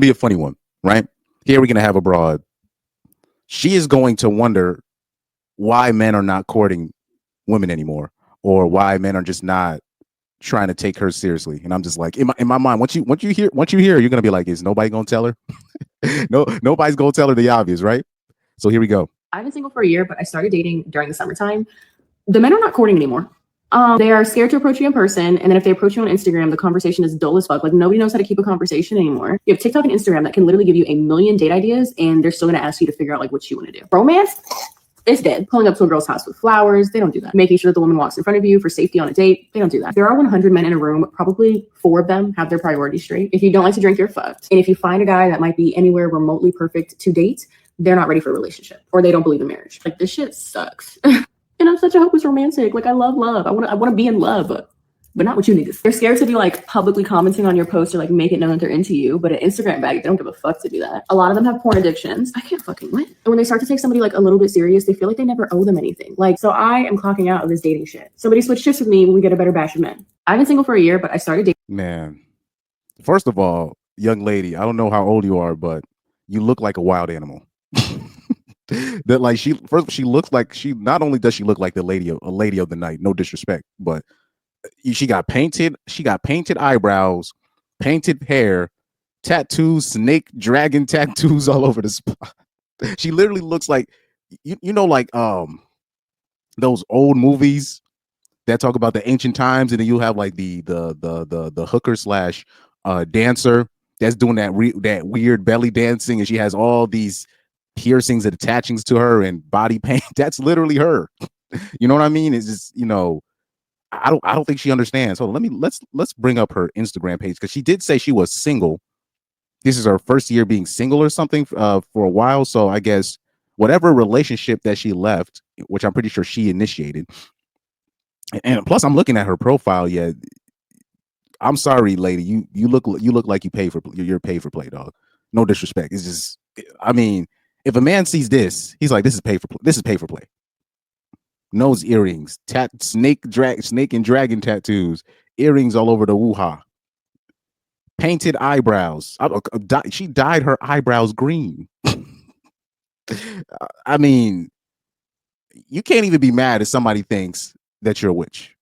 Be a funny one, right? Here we're gonna have a broad. She is going to wonder why men are not courting women anymore, or why men are just not trying to take her seriously. And I'm just like, in my mind, once you hear, you're gonna be like, is nobody gonna tell her? No, nobody's gonna tell her the obvious, right? So here we go. I've been single for a year, but I started dating during the summertime. The men are not courting anymore. They are scared to approach you in person, and then if they approach you on Instagram, the conversation is dull as fuck. Like nobody knows how to keep a conversation anymore. You have TikTok and Instagram that can literally give you a million date ideas, and they're still gonna ask you to figure out like what you want to do. Romance, it's dead. Pulling up to a girl's house with flowers, they don't do that. Making sure that the woman walks in front of you for safety on a date, they don't do that. There are 100 men in a room, probably 4 of them have their priorities straight. If you don't like to drink, you're fucked. And if you find a guy that might be anywhere remotely perfect to date, they're not ready for a relationship, or they don't believe in marriage. Like this shit sucks. And I'm such a hopeless romantic. Like I love love. I want to be in love, but not what you need. They're scared to be like publicly commenting on your post or like make it known that they're into you. But an Instagram bag, they don't give a fuck to do that. A lot of them have porn addictions. I can't fucking win. And when they start to take somebody like a little bit serious, they feel like they never owe them anything. Like, so I am clocking out of this dating shit. Somebody switch shifts with me when we get a better batch of men. I've been single for a year, but I started dating. Man, first of all, young lady, I don't know how old you are, but you look like a wild animal. That like she looks like she not only does she look like a lady of the night, no disrespect, but she got painted eyebrows, painted hair, tattoos, snake dragon tattoos all over the spot. She literally looks like you know like those old movies that talk about the ancient times, and then you'll have like the hooker slash dancer that's doing that weird belly dancing, and she has all these piercings and attachings to her and body paint. That's literally her. You know what I mean? It's just, I don't think she understands. So let's bring up her Instagram page, because she did say she was single. This is her first year being single or something for a while. So I guess whatever relationship that she left, which I'm pretty sure she initiated. And plus, I'm looking at her profile. Yeah, I'm sorry, lady. You look like you're paid for play, dog. No disrespect. It's just, I mean, if a man sees this, he's like, this is pay for play. Nose earrings, snake and dragon tattoos, earrings all over the woo-ha, painted eyebrows. She dyed her eyebrows green. I mean, you can't even be mad if somebody thinks that you're a witch.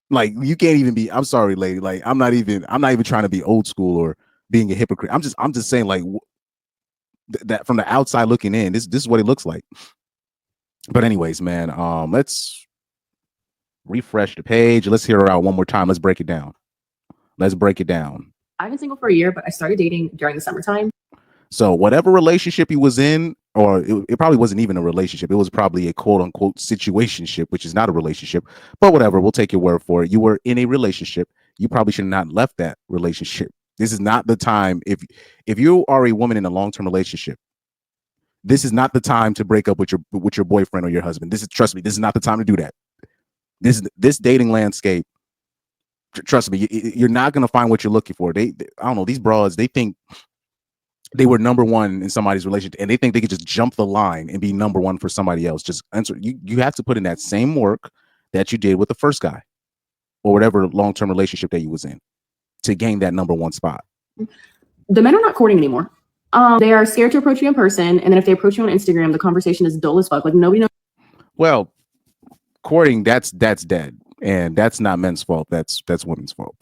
Like, you can't even be. I'm sorry, lady. Like, I'm not even trying to be old school or being a hypocrite. I'm just saying, like, that from the outside looking in, this is what it looks like. But anyways, man, let's refresh the page. Let's hear her out one more time. Let's break it down. I've been single for a year, but I started dating during the summertime. So whatever relationship he was in, or it probably wasn't even a relationship. It was probably a quote unquote situationship, which is not a relationship, but whatever. We'll take your word for it. You were in a relationship. You probably should not have left that relationship. This is not the time. If you are a woman in a long-term relationship, this is not the time to break up with your boyfriend or your husband. Trust me, this is not the time to do that. This dating landscape, trust me, you're not going to find what you're looking for. I don't know, these broads, they think they were number one in somebody's relationship, and they think they could just jump the line and be number one for somebody else. Just answer. You have to put in that same work that you did with the first guy or whatever long-term relationship that you was in to gain that number one spot. The men are not courting anymore. They are scared to approach you in person, and then if they approach you on Instagram, the conversation is dull as fuck. Like nobody knows. Well, courting, that's dead, and that's not men's fault. That's women's fault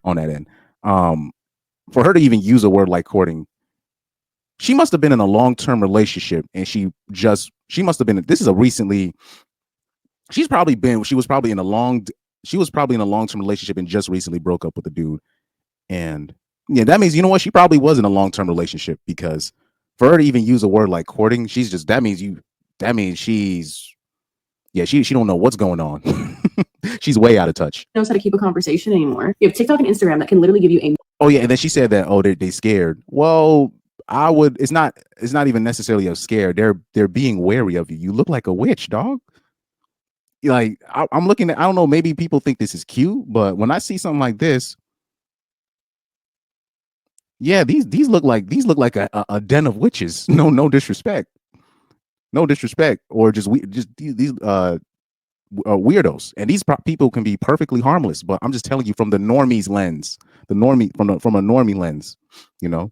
on that end. For her to even use a word like courting, she must have been in a long-term relationship, and she must have been. This is a recently. She was probably in a long-term relationship and just recently broke up with a dude, and yeah, that means, you know what, she probably was in a long-term relationship, because for her to even use a word like courting, she don't know what's going on. She's way out of touch. Knows how to keep a conversation anymore. You have TikTok and Instagram that can literally give you a. Oh yeah, and then she said that they scared. Well, it's not even necessarily a scare. They're being wary of you. You look like a witch, dog. Like, I'm looking at, I don't know, maybe people think this is cute, but when I see something like this, yeah, these look like a den of witches. No disrespect. Or just these weirdos. And these people can be perfectly harmless, but I'm just telling you from the normie's lens, from a normie lens, you know.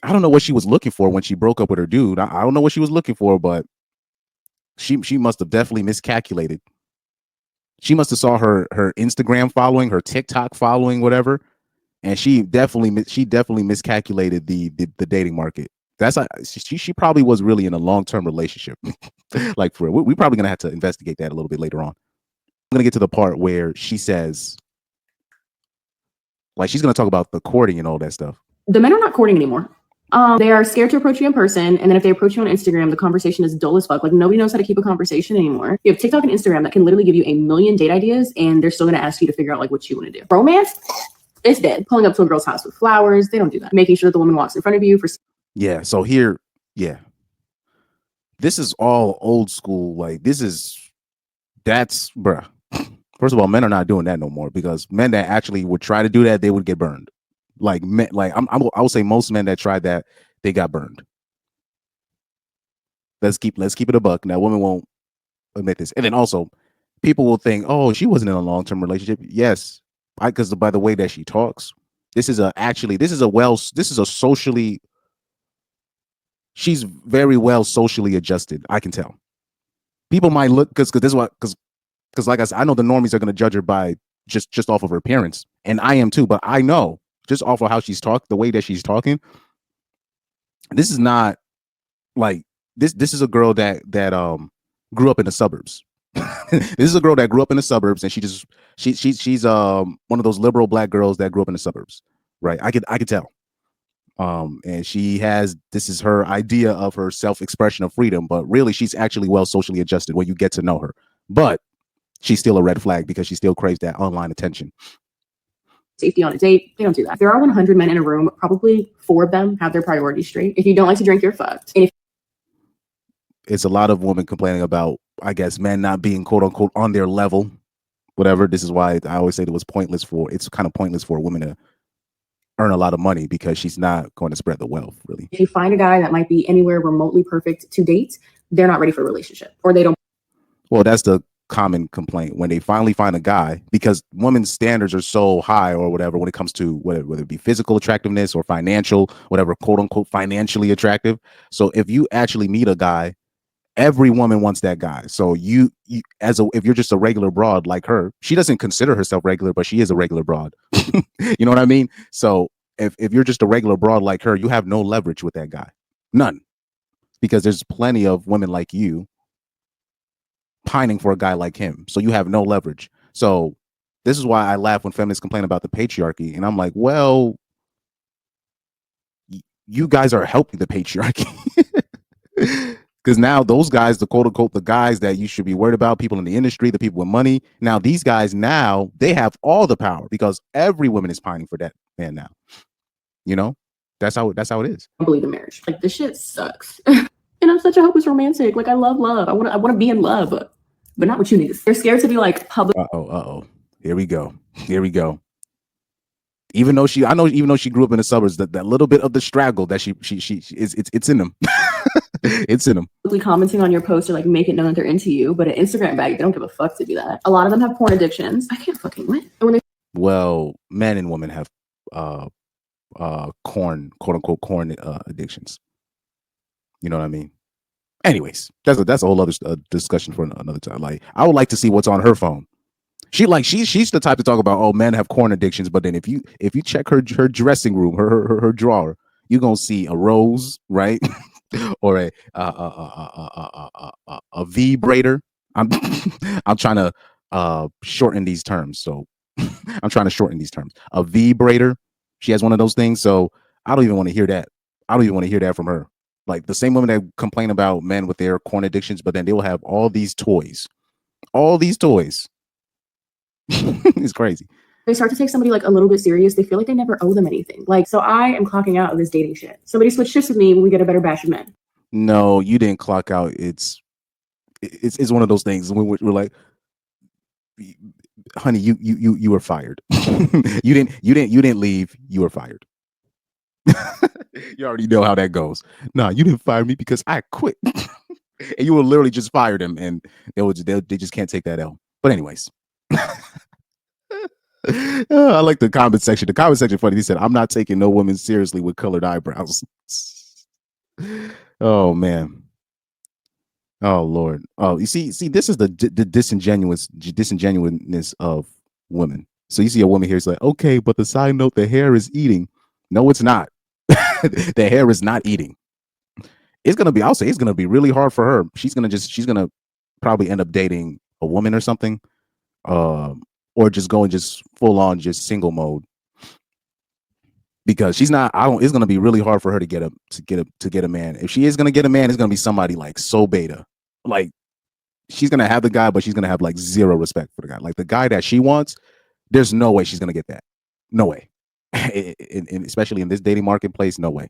I don't know what she was looking for when she broke up with her dude. I don't know what she was looking for, but she must have definitely miscalculated. She must have saw her Instagram following, her TikTok following, whatever, and she definitely miscalculated the dating market. That's she probably was really in a long-term relationship. Like for real. We probably gonna have to investigate that a little bit later on. I'm gonna get to the part where she says, like, she's gonna talk about the courting and all that stuff. The men are not courting anymore. They are scared to approach you in person, and then if they approach you on Instagram, the conversation is dull as fuck. Like nobody knows how to keep a conversation anymore. You have TikTok and Instagram that can literally give you a million date ideas, and they're still gonna ask you to figure out like what you want to do. Romance, it's dead. Pulling up to a girl's house with flowers, they don't do that. Making sure that the woman walks in front of you for. Yeah. So here, yeah, this is all old school. Like that's bruh. First of all, men are not doing that no more because men that actually would try to do that, they would get burned. Like men, like I would say most men that tried that, they got burned. Let's keep it a buck. Now, women won't admit this, and then also, people will think, oh, she wasn't in a long term relationship. Yes, because by the way that she talks, this is a socially, she's very well socially adjusted. I can tell. People might look because this is what because like I said, I know the normies are going to judge her by just off of her appearance, and I am too. But I know just off of how she's talked, the way that she's talking, this is not like this is a girl that grew up in the suburbs. This is a girl that grew up in the suburbs, and she's one of those liberal black girls that grew up in the suburbs, right? I could tell. And this is her idea of her self-expression of freedom, but really she's actually well socially adjusted when you get to know her. But she's still a red flag because she still craves that online attention. Safety on a date, they don't do that. If there are 100 men in a room, probably 4 of them have their priorities straight. If you don't like to drink, you're fucked. And if it's a lot of women complaining about, I guess, men not being quote unquote on their level, whatever. This is why I always say it's kind of pointless for a woman to earn a lot of money because she's not going to spread the wealth, really. if you find a guy that might be anywhere remotely perfect to date, they're not ready for a relationship, or they don't. Well, that's the common complaint when they finally find a guy, because women's standards are so high or whatever when it comes to whether it be physical attractiveness or financial, whatever, quote unquote, financially attractive. So if you actually meet a guy, every woman wants that guy. So if you're just a regular broad like her, she doesn't consider herself regular, but she is a regular broad. You know what I mean? So if you're just a regular broad like her, you have no leverage with that guy. None. Because there's plenty of women like you pining for a guy like him. So you have no leverage. So this is why I laugh when feminists complain about the patriarchy. And I'm like, well, you guys are helping the patriarchy. Because now those guys, the quote unquote, the guys that you should be worried about, people in the industry, the people with money. Now these guys, now they have all the power because every woman is pining for that man now. You know, that's how it is. I believe in marriage. Like this shit sucks. And I'm such a hopeless romantic. Like I love love. I want to be in love, but not what you need. They're scared to be like public. Here we go. Even though she grew up in the suburbs, that little bit of the straggle that she is, it's in them. It's in them. Commenting on your post or like make it known that they're into you, but an Instagram bag, they don't give a fuck to do that. A lot of them have porn addictions. I can't fucking win. Well, men and women have quote unquote corn addictions. You know what I mean? Anyways, that's a whole other discussion for another time. Like, I would like to see what's on her phone. She's the type to talk about, oh, men have corn addictions, but then if you check her dressing room, her drawer, you're gonna see a rose, right? Or a vibrator. I'm trying to shorten these terms. So I'm trying to shorten these terms. A vibrator. She has one of those things. So I don't even want to hear that. I don't even want to hear that from her. Like the same women that complain about men with their corn addictions, but then they will have all these toys. All these toys. It's crazy. They start to take somebody like a little bit serious. They feel like they never owe them anything. Like, so I am clocking out of this dating shit. Somebody switch shifts with me when we get a better batch of men. No, you didn't clock out. It's one of those things when we're like, honey, you were fired. you didn't leave. You were fired. You already know how that goes. No, you didn't fire me because I quit. And you will literally just fire them, and they just can't take that L. But anyways. I like the comment section. The comment section funny. He said, "I'm not taking no woman seriously with colored eyebrows." Oh man. Oh Lord. Oh, you see, this is the disingenuousness of women. So you see a woman here is like, okay, but the side note, the hair is eating. No, it's not. The hair is not eating. It's gonna be. I'll say it's gonna be really hard for her. She's gonna probably end up dating a woman or something, or just going just full on just single mode because she's not. I don't. It's gonna be really hard for her to get a man. If she is gonna get a man, it's gonna be somebody like so beta, like she's gonna have the guy, but she's gonna have like zero respect for the guy. Like the guy that she wants, there's no way she's gonna get that. No way. Especially in this dating marketplace, no way.